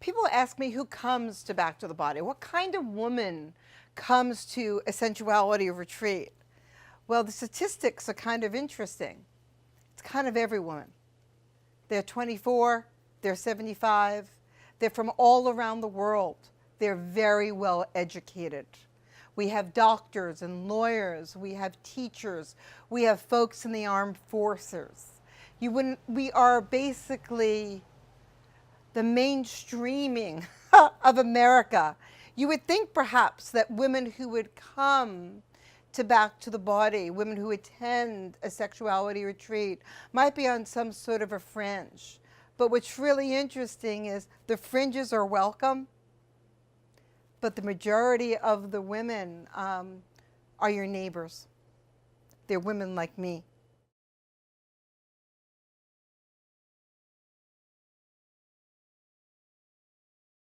People ask me who comes to Back to the Body. What kind of woman comes to a sensuality retreat? Well, the statistics are kind of interesting. It's kind of every woman. They're 24, they're 75, they're from all around the world. They're very well educated. We have doctors and lawyers, we have teachers, we have folks in the armed forces. We are basically the mainstreaming of America. You would think perhaps that women who would come to Back to the Body, women who attend a sexuality retreat, might be on some sort of a fringe. But what's really interesting is the fringes are welcome, but the majority of the women are your neighbors. They're women like me.